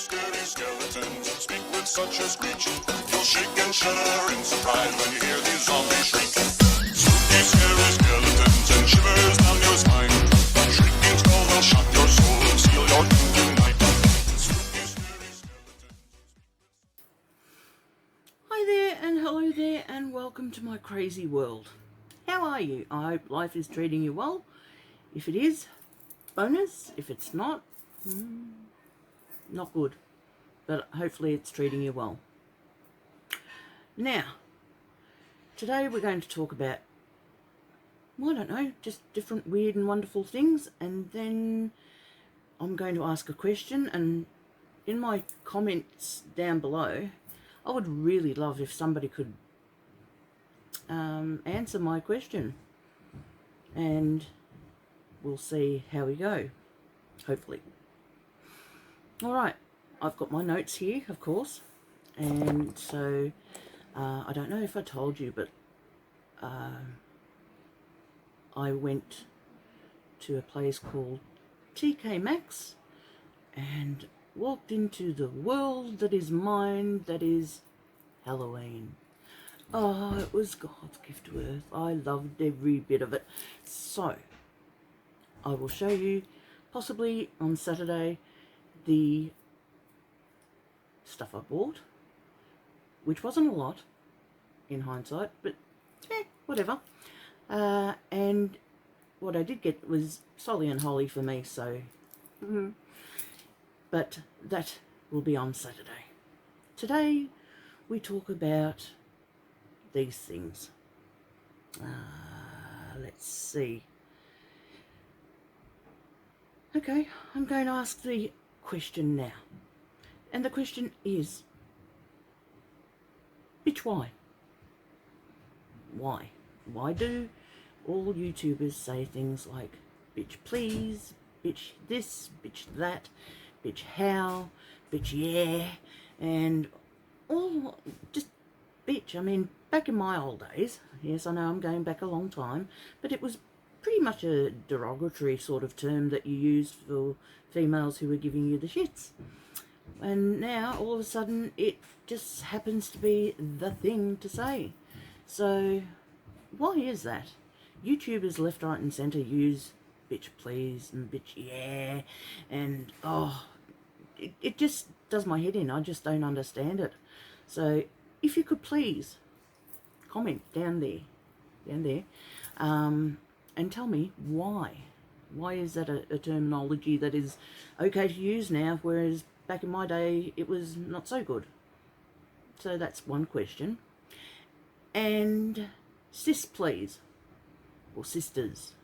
scary skeletons speak with such a screech. You'll shake and shudder in surprise when you hear these zombies shriek. Spooky, scary skeletons and shivers down your spine. Shrieking skulls will shock your soul and seal your doom tonight. Spooky, scary skeletons. Hi there and hello there and welcome to my crazy world. How are you? I hope life is treating you well. If it is, bonus. If it's not, not good. But hopefully it's treating you well. Now, today we're going to talk about, I don't know, just different weird and wonderful things, and then I'm going to ask a question, and in my comments down below, I would really love if somebody could answer my question, and we'll see how we go, hopefully. Alright, I've got my notes here, of course, and so I don't know if I told you, but I went to a place called TK Maxx and walked into the world that is mine, that is Halloween. Oh, it was God's gift to earth. I loved every bit of it. So, I will show you, possibly on Saturday, the stuff I bought, which wasn't a lot in hindsight, but whatever. And what I did get was solely and wholly for me, so but that will be on Saturday. Today we talk about these things. Let's see. Okay, I'm going to ask the question now. And the question is, bitch, why? Why? Why do all YouTubers say things like, bitch please, bitch this, bitch that, bitch how, bitch yeah, and all just bitch? I mean, back in my old days, yes, I know I'm going back a long time, but it was pretty much a derogatory sort of term that you used for females who were giving you the shits. And now, all of a sudden, it just happens to be the thing to say. So, why is that? YouTubers left, right and centre use bitch please and bitch yeah, and it just does my head in. I just don't understand it. So, if you could please comment down there, and tell me why. Why is that a terminology that is okay to use now, whereas back in my day it was not so good? So that's one question. And sis please, or sisters.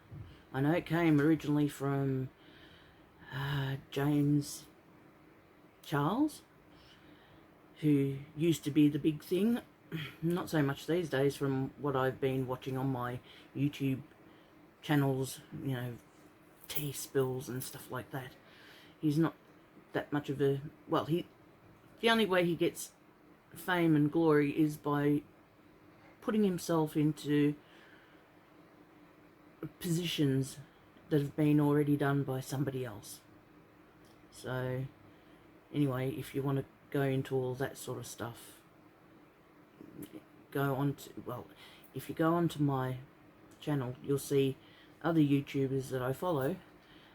I know it came originally from James Charles, who used to be the big thing. Not so much these days from what I've been watching on my YouTube channels, you know, tea spills and stuff like that. He's not that much of a, well, the only way he gets fame and glory is by putting himself into positions that have been already done by somebody else. So anyway, if you want to go into all that sort of stuff, go on to, well, if you go onto my channel, you'll see other YouTubers that I follow,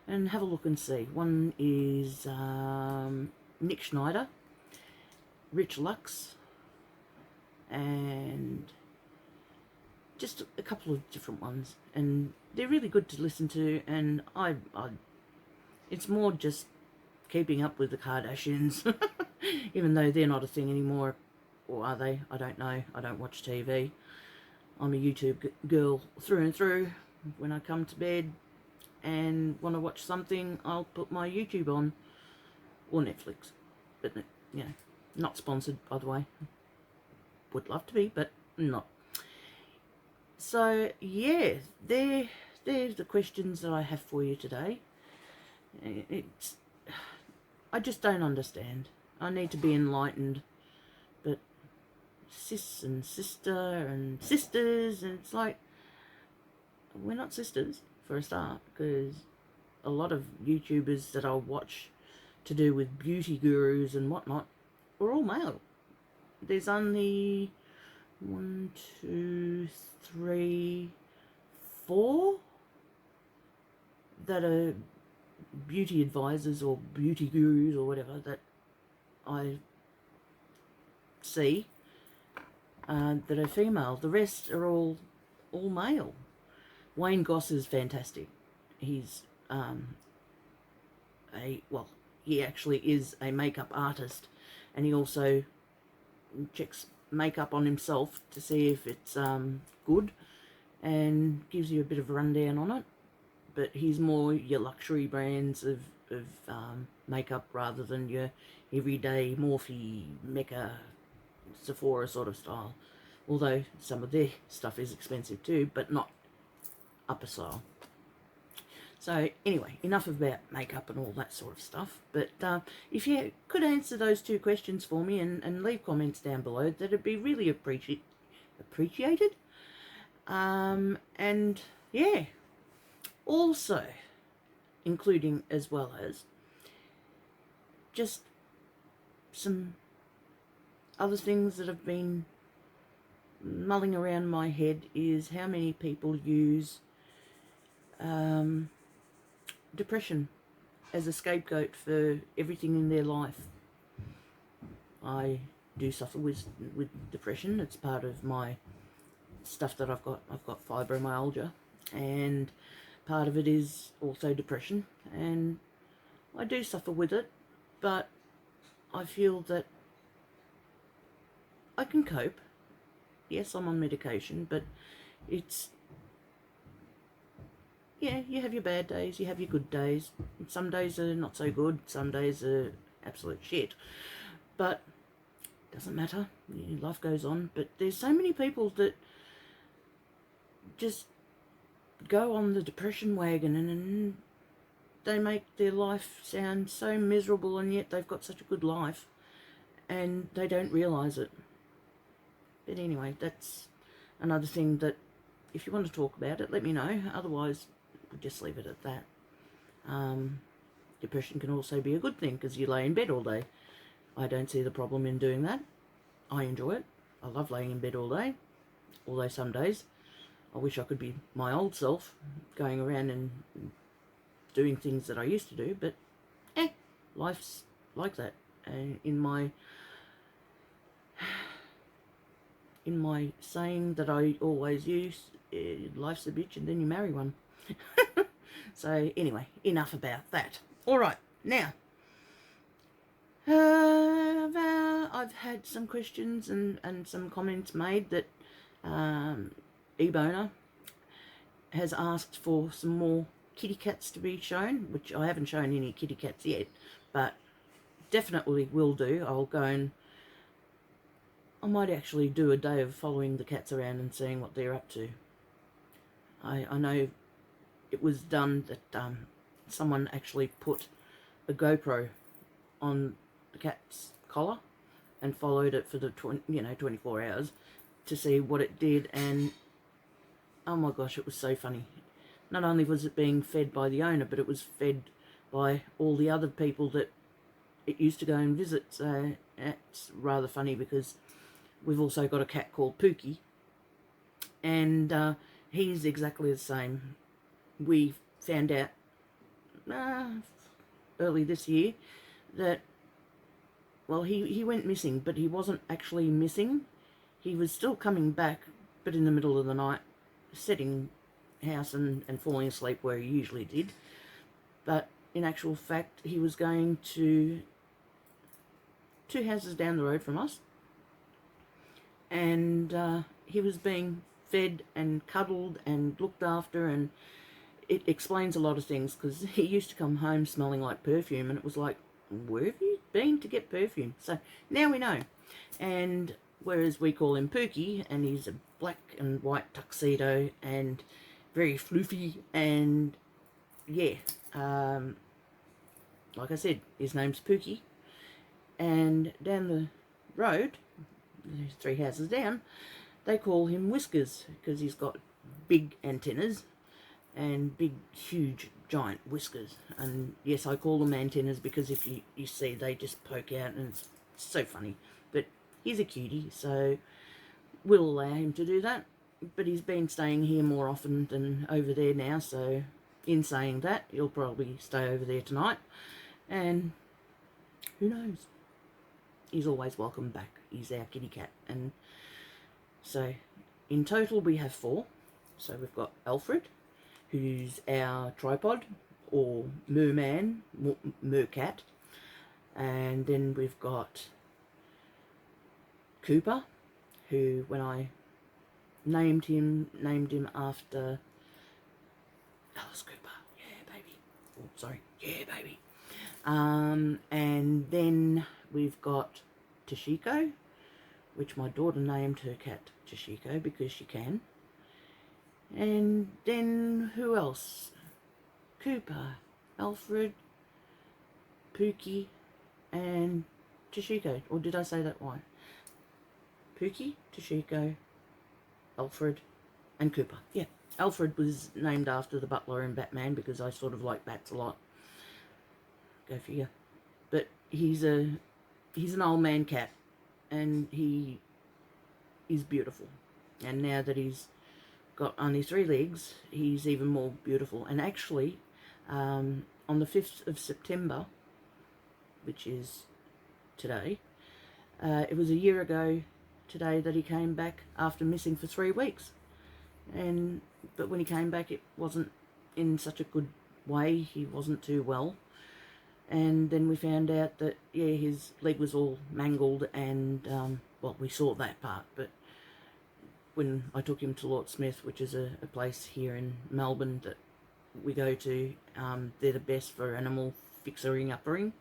and have a look and see. One is Nick Schneider, Rich Lux, and just a couple of different ones, and they're really good to listen to. And I it's more just keeping up with the Kardashians, even though they're not a thing anymore, or are they? I don't know. I don't watch TV. I'm a YouTube girl through and through. When I come to bed and want to watch something, I'll put my YouTube on, or Netflix, but you know, not sponsored, by the way. Would love to be, but not. So yeah, they're the questions that I have for you today. I just don't understand. I need to be enlightened, but sis and sister and sisters, and it's like, we're not sisters for a start, because a lot of YouTubers that I watch to do with beauty gurus and whatnot are all male. There's only 1, 2, 3, 4 that are beauty advisors or beauty gurus or whatever that I see that are female. The rest are all male. Wayne Goss is fantastic. He's he actually is a makeup artist, and he also checks makeup on himself to see if it's good, and gives you a bit of a rundown on it. But he's more your luxury brands of makeup rather than your everyday Morphe, Mecca, Sephora sort of style. Although some of their stuff is expensive too, but not upper style. So anyway, enough about makeup and all that sort of stuff. But if you could answer those 2 questions for me and leave comments down below, that'd be really appreciated. And yeah, also including as well as just some other things that have been mulling around my head is how many people use depression as a scapegoat for everything in their life. I do suffer with depression. It's part of my stuff that I've got. I've got fibromyalgia, and part of it is also depression, and I do suffer with it, but I feel that I can cope. Yes, I'm on medication, but it's, yeah, you have your bad days, you have your good days. Some days are not so good, some days are absolute shit. But it doesn't matter, life goes on. But there's so many people that just go on the depression wagon and they make their life sound so miserable, and yet they've got such a good life and they don't realise it. But anyway, that's another thing that if you want to talk about it, let me know. Otherwise, we'll just leave it at that. Depression can also be a good thing because you lay in bed all day. I don't see the problem in doing that. I enjoy it. I love laying in bed all day. Although some days I wish I could be my old self, going around and doing things that I used to do. But life's like that. In my saying that I always use, life's a bitch and then you marry one. So anyway, enough about that. All right, now I've had some questions and some comments made that eBoner has asked for some more kitty cats to be shown, which I haven't shown any kitty cats yet, but definitely will do. I'll go and I might actually do a day of following the cats around and seeing what they're up to. I know it was done that someone actually put a GoPro on the cat's collar and followed it for the 24 hours to see what it did, and oh my gosh, it was so funny. Not only was it being fed by the owner, but it was fed by all the other people that it used to go and visit. So it's rather funny because we've also got a cat called Pookie, and he's exactly the same. We found out early this year that, well, he went missing, but he wasn't actually missing. He was still coming back, but in the middle of the night, setting house and falling asleep where he usually did. But in actual fact, he was going to 2 houses down the road from us, and he was being fed and cuddled and looked after, and it explains a lot of things, because he used to come home smelling like perfume, and it was like, where have you been to get perfume? So now we know. And whereas we call him Pookie, and he's a black and white tuxedo and very floofy, and yeah, like I said, his name's Pookie. And down the road, 3 houses down, they call him Whiskers, because he's got big antennas and big, huge giant whiskers. And yes, I call them antennas because if you see, they just poke out, and it's so funny. But he's a cutie, so we'll allow him to do that. But he's been staying here more often than over there now, so in saying that, he'll probably stay over there tonight. And who knows? He's always welcome back. He's our kitty cat. And so in total we have 4. So we've got Alfred, who's our tripod, or merman, mercat. And then we've got Cooper, who, when I named him after Alice Cooper. Yeah, baby. Oh, sorry. Yeah, baby. And then we've got Toshiko, which my daughter named her cat Toshiko because she can. And then who else? Cooper, Alfred, Pookie, and Toshiko. Or did I say that right? Pookie, Toshiko, Alfred, and Cooper. Yeah, Alfred was named after the Butler in Batman because I sort of like bats a lot. Go figure. But he's an old man cat, and he is beautiful. And now that he's got only 3 legs, he's even more beautiful. And actually, on the 5th of September, which is today, it was a year ago today that he came back after missing for 3 weeks. But when he came back, it wasn't in such a good way. He wasn't too well. And then we found out that, yeah, his leg was all mangled, and, well, we saw that part, but when I took him to Lord Smith, which is a place here in Melbourne that we go to, they're the best for animal fixering-uppering.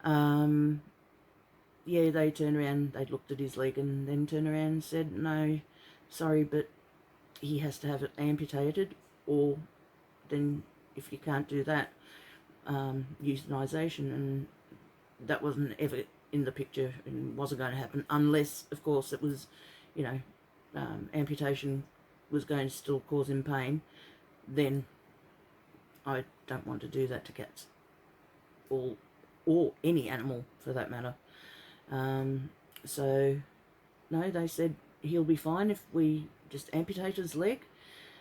Yeah, they turned around, they looked at his leg and then turned around and said, no, sorry, but he has to have it amputated, or then if you can't do that, euthanization. And that wasn't ever in the picture and wasn't going to happen unless, of course, it was, you know, amputation was going to still cause him pain. Then I don't want to do that to cats, or any animal for that matter. So no, they said he'll be fine if we just amputate his leg.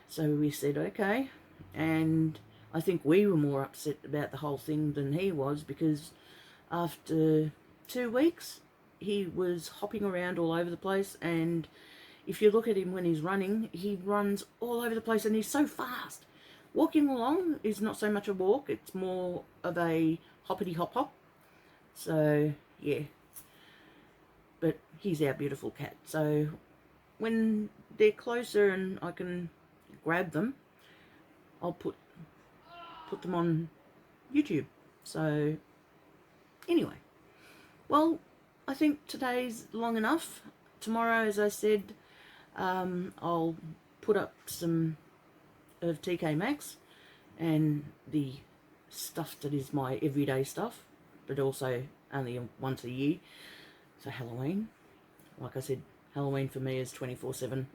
So we said okay, and I think we were more upset about the whole thing than he was, because after 2 weeks he was hopping around all over the place, and if you look at him when he's running, he runs all over the place and he's so fast. Walking along is not so much a walk, it's more of a hoppity hop hop. So yeah, but he's our beautiful cat. So when they're closer and I can grab them, I'll put them on YouTube. So anyway, well, I think today's long enough. Tomorrow, as I said, I'll put up some of TK Maxx and the stuff that is my everyday stuff, but also only once a year. So Halloween, like I said, Halloween for me is 24/7.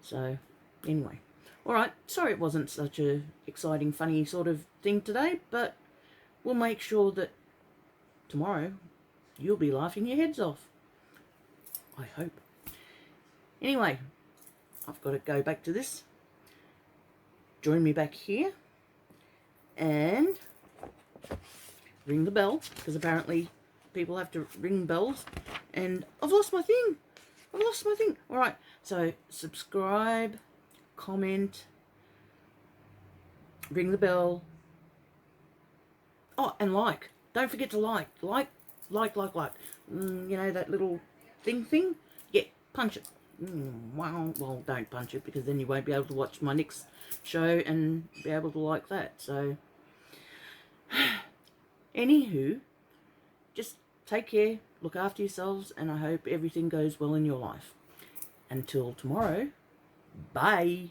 So anyway, alright, sorry it wasn't such a exciting, funny sort of thing today, but we'll make sure that tomorrow you'll be laughing your heads off. I hope. Anyway, I've got to go back to this. Join me back here and ring the bell, because apparently people have to ring bells, and I've lost my thing. Alright, so subscribe, comment, ring the bell. Oh, and like. Don't forget to like. Like. You know, that little thing? Yeah, punch it. Well, don't punch it, because then you won't be able to watch my next show and be able to like that. So, anywho, just take care, look after yourselves, and I hope everything goes well in your life. Until tomorrow, bye.